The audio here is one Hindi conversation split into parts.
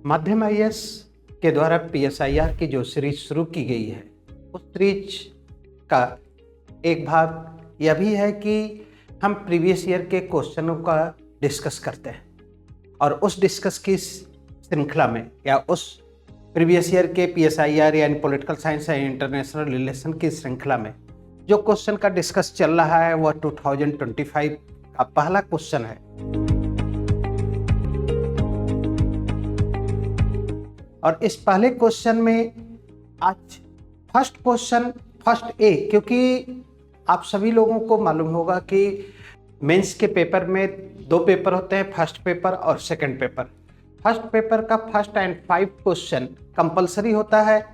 माध्यम आईएएस के द्वारा पीएसआईआर की जो सीरीज शुरू की गई है, उस सीरीज का एक भाग यह भी है कि हम प्रीवियस ईयर के क्वेश्चनों का डिस्कस करते हैं और उस डिस्कस की श्रृंखला में या उस प्रीवियस ईयर के पीएसआईआर यानी political science and international relation की श्रृंखला में जो क्वेश्चन का डिस्कस चल रहा है वह 2025 का पहला क्वेश्चन है। और इस पहले क्वेश्चन में आज फर्स्ट क्वेश्चन फर्स्ट ए, क्योंकि आप सभी लोगों को मालूम होगा कि मेंस के पेपर में दो पेपर होते हैं, फर्स्ट पेपर और सेकंड पेपर। फर्स्ट पेपर का फर्स्ट एंड 5 क्वेश्चन कंपलसरी होता है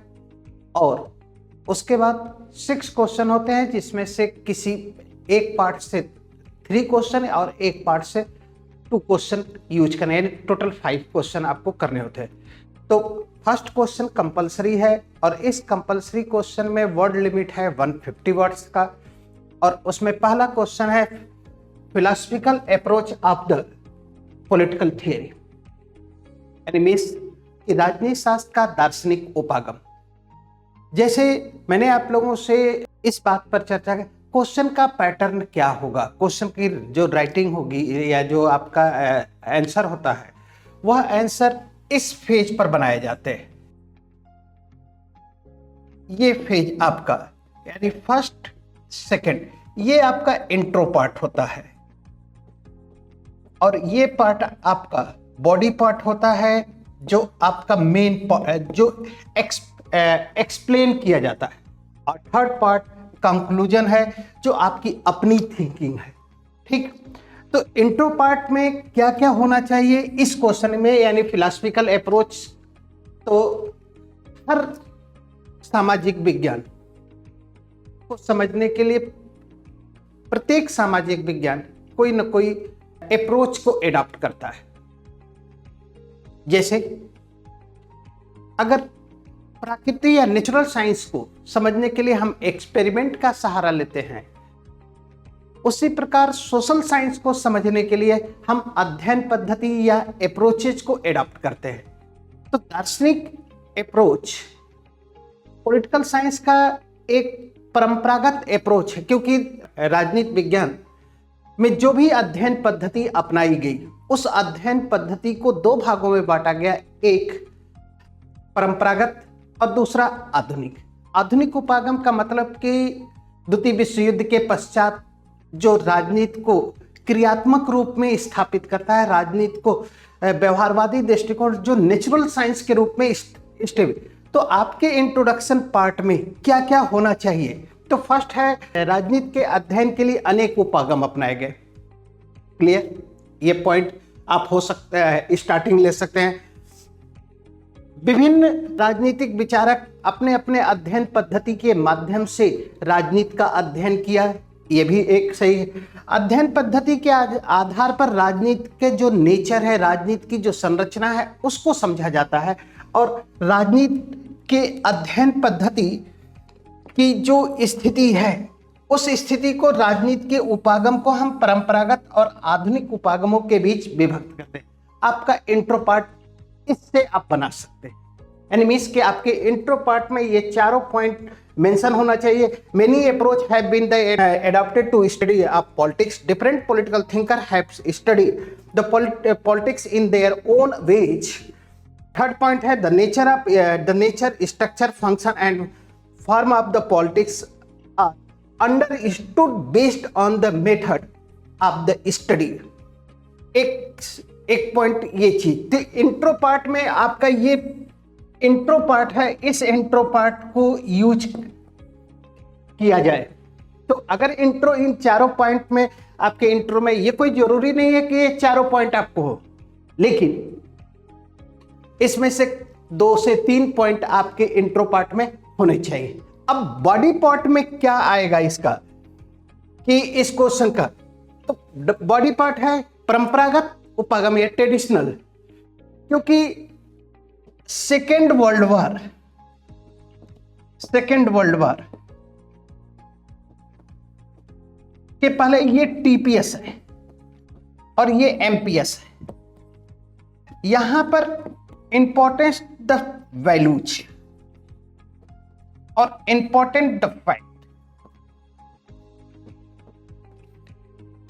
और उसके बाद 6 क्वेश्चन होते हैं जिसमें से किसी एक पार्ट से 3 क्वेश्चन और एक पार्ट से 2 क्वेश्चन यूज करने, यानी टोटल 5 क्वेश्चन आपको करने होते हैं। तो फर्स्ट क्वेश्चन कंपलसरी है और इस कंपलसरी क्वेश्चन में वर्ड लिमिट है 150 वर्ड्स का और उसमें पहला क्वेश्चन है philosophical approach of the political theory, यानी मीन्स राजनीति शास्त्र का दार्शनिक उपागम। जैसे मैंने आप लोगों से इस बात पर चर्चा की, क्वेश्चन का पैटर्न क्या होगा, क्वेश्चन की जो राइटिंग होगी या जो आपका आंसर होता है वह आंसर इस फेज पर बनाए जाते हैं। ये फेज आपका यानी फर्स्ट सेकंड, ये आपका इंट्रो पार्ट होता है और ये पार्ट आपका बॉडी पार्ट होता है जो आपका मेन जो एक्सप्लेन किया जाता है और थर्ड पार्ट कंक्लूजन है जो आपकी अपनी थिंकिंग है। ठीक, तो इंट्रो पार्ट में क्या क्या होना चाहिए इस क्वेश्चन में, यानी फिलॉसफिकल अप्रोच। तो हर सामाजिक विज्ञान को समझने के लिए प्रत्येक सामाजिक विज्ञान कोई न कोई अप्रोच को एडॉप्ट करता है। जैसे अगर प्रकृति या नेचुरल साइंस को समझने के लिए हम एक्सपेरिमेंट का सहारा लेते हैं, उसी प्रकार सोशल साइंस को समझने के लिए हम अध्ययन पद्धति या अप्रोचेज को एडॉप्ट करते हैं। तो दार्शनिक अप्रोच पॉलिटिकल साइंस का एक परंपरागत अप्रोच है, क्योंकि राजनीति विज्ञान में जो भी अध्ययन पद्धति अपनाई गई उस अध्ययन पद्धति को 2 भागों में बांटा गया, एक परंपरागत और दूसरा आधुनिक। आधुनिक उपागम का मतलब कि द्वितीय विश्व युद्ध के पश्चात जो राजनीति को क्रियात्मक रूप में स्थापित करता है, राजनीति को व्यवहारवादी दृष्टिकोण जो नेचुरल साइंस के रूप में स्टेबल। तो आपके इंट्रोडक्शन पार्ट में क्या क्या होना चाहिए, तो फर्स्ट है राजनीति के अध्ययन के लिए अनेक उपागम अपनाए गए। क्लियर, ये पॉइंट आप हो सकता है स्टार्टिंग ले सकते हैं। विभिन्न राजनीतिक विचारक अपने अपने अध्ययन पद्धति के माध्यम से राजनीति का अध्ययन किया, ये भी एक सही है। अध्ययन पद्धति के आधार पर राजनीति के जो नेचर है, राजनीति की जो संरचना है उसको समझा जाता है और राजनीति के अध्ययन पद्धति की जो स्थिति है उस स्थिति को राजनीति के उपागम को हम परंपरागत और आधुनिक उपागमों के बीच विभक्त करते हैं। आपका इंट्रो पार्ट इससे आप बना सकते हैं, यानी मीन्स कि आपके इंट्रो पार्ट में ये चारों पॉइंट मेंशन होना चाहिए। Many approach have been adopted to study of politics. Different political thinker have studied the politics in their own ways. Third point है the nature, structure, function and form of the politics are understood based on the method of the study. एक पॉइंट ये चीज। तो इंट्रो पार्ट में आपका ये इंट्रो पार्ट है, इस इंट्रो पार्ट को यूज किया जाए। तो अगर इंट्रो इन चारों पॉइंट में आपके इंट्रो में, ये कोई जरूरी नहीं है कि ये चारों पॉइंट आपको हो, लेकिन इसमें से 2 से 3 पॉइंट आपके इंट्रो पार्ट में होने चाहिए। अब बॉडी पार्ट में क्या आएगा इसका कि इस क्वेश्चन का, तो बॉडी पार्ट है परंपरागत उपागम या ट्रेडिशनल, क्योंकि सेकेंड वर्ल्ड वॉर के पहले ये टीपीएस है और ये एमपीएस है। यहां पर इंपॉर्टेंस द वैल्यूज और इंपॉर्टेंट द फैक्ट।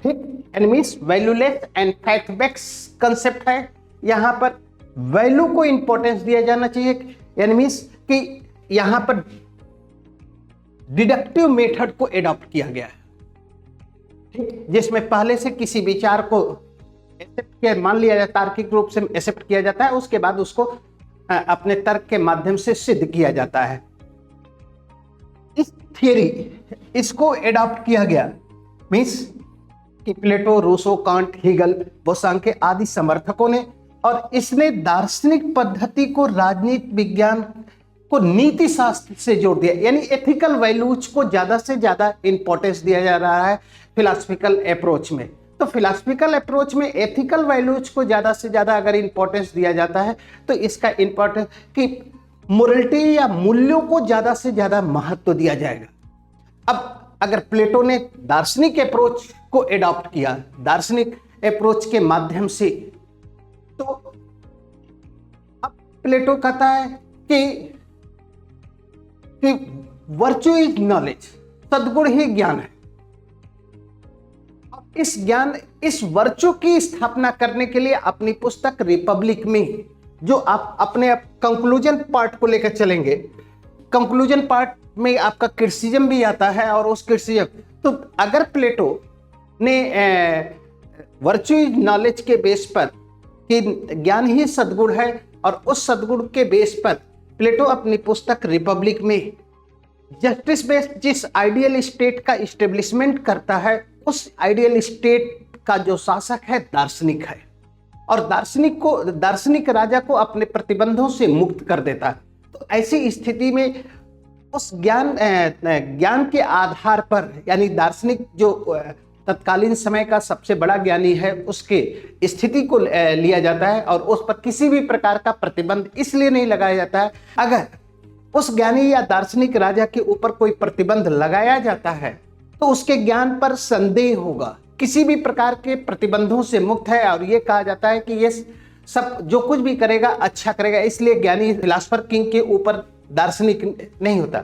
ठीक, enemies valueless and fact based concept है। यहां पर वैल्यू को इंपॉर्टेंस दिया जाना चाहिए, एनिमीज कि यहां पर डिडक्टिव मेथड को एडॉप्ट किया गया है, ठीक, जिसमें पहले से किसी विचार को एक्सेप्ट किया, मान लिया जाता है, तार्किक रूप से एक्सेप्ट किया जाता है, उसके बाद उसको अपने तर्क के माध्यम से सिद्ध किया जाता है। इस थियरी इसको एडॉप्ट किया गया मीन्स कि प्लेटो, रूसो, कांट, हीगल, बोसांके आदि समर्थकों ने, और इसने दार्शनिक पद्धति को राजनीति विज्ञान को नीति शास्त्र से जोड़ दिया, यानी एथिकल वैल्यूज को ज्यादा से ज्यादा इंपॉर्टेंस दिया जा रहा है फिलॉसफिकल अप्रोच में। तो फिलॉसफिकल अप्रोच में एथिकल वैल्यूज को ज्यादा से ज्यादा अगर इंपॉर्टेंस दिया जाता है तो इसका इंपॉर्टेंस कि मोरलिटी या मूल्यों को ज्यादा से ज्यादा महत्व दिया जाएगा। अब अगर प्लेटो ने दार्शनिक अप्रोच को एडॉप्ट किया, दार्शनिक अप्रोच के माध्यम से, तो अब प्लेटो कहता है कि वर्च्यू इज नॉलेज, सद्गुण ही ज्ञान है। इस ज्ञान, इस वर्च्यू की स्थापना करने के लिए अपनी पुस्तक रिपब्लिक में, जो आप अपने कंक्लूजन पार्ट को लेकर चलेंगे, कंक्लूजन पार्ट में आपका क्रिटिसिज्म भी आता है, और उस क्रिटिसिज्म, तो अगर प्लेटो ने वर्च्यू इज नॉलेज के बेस पर कि ज्ञान ही सद्गुण है, और उस सद्गुण के बेस पर प्लेटो अपनी पुस्तक रिपब्लिक में जस्टिस बेस्ड जिस आइडियल स्टेट का इस्टेब्लिशमेंट करता है, उस आइडियल स्टेट का जो शासक है दार्शनिक है, और दार्शनिक राजा को अपने प्रतिबंधों से मुक्त कर देता है। तो ऐसी स्थिति में उस ज्ञान के आधार पर, यानी दार्शनिक जो तत्कालीन समय का सबसे बड़ा ज्ञानी है, उसके स्थिति को लिया जाता है, और उस पर किसी भी प्रकार का प्रतिबंध इसलिए नहीं लगाया जाता है। अगर उस ज्ञानी या दार्शनिक राजा के ऊपर कोई प्रतिबंध लगाया जाता है तो उसके ज्ञान पर संदेह होगा, किसी भी प्रकार के प्रतिबंधों से मुक्त है, और ये कहा जाता है कि ये सब जो कुछ भी करेगा अच्छा करेगा, इसलिए ज्ञानी फिलासफर किंग के ऊपर दार्शनिक नहीं होता।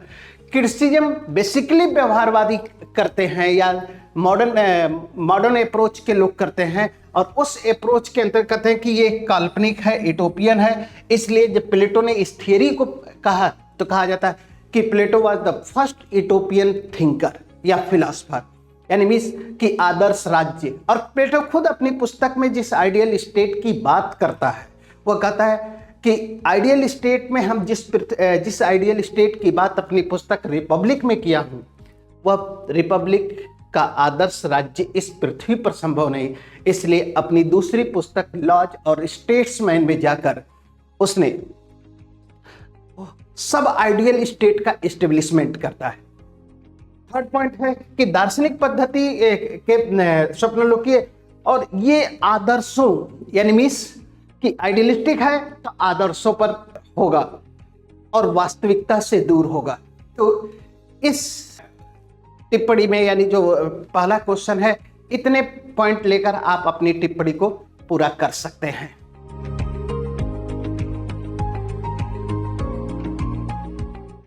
क्रिटिसिज्म बेसिकली व्यवहारवादी करते हैं या मॉडर्न अप्रोच के लोग करते हैं, और उस अप्रोच के अंतर्गत कहते हैं कि ये काल्पनिक है, यूटोपियन है। इसलिए जब प्लेटो ने इस थियरी को कहा तो कहा जाता है कि Plato was the first utopian thinker या फिलासफर, यानी मीन्स कि आदर्श राज्य। और प्लेटो खुद अपनी पुस्तक में जिस आइडियल स्टेट की बात करता है, वह कहता है कि आइडियल स्टेट में हम जिस आइडियल स्टेट की बात अपनी पुस्तक रिपब्लिक में किया हूँ, वह रिपब्लिक का आदर्श राज्य इस पृथ्वी पर संभव नहीं। इसलिए अपनी दूसरी पुस्तक लॉज और स्टेट्समैन में जाकर उसने सब आइडियल स्टेट का एस्टेब्लिशमेंट करता है। थर्ड पॉइंट है कि दार्शनिक पद्धति के स्वप्नलोकीय, और ये आदर्शों, यानी मीन्स कि आइडियलिस्टिक है तो आदर्शों पर होगा और वास्तविकता से दूर होगा। तो इस टिप्पणी में, यानी जो पहला क्वेश्चन है, इतने पॉइंट लेकर आप अपनी टिप्पणी को पूरा कर सकते हैं।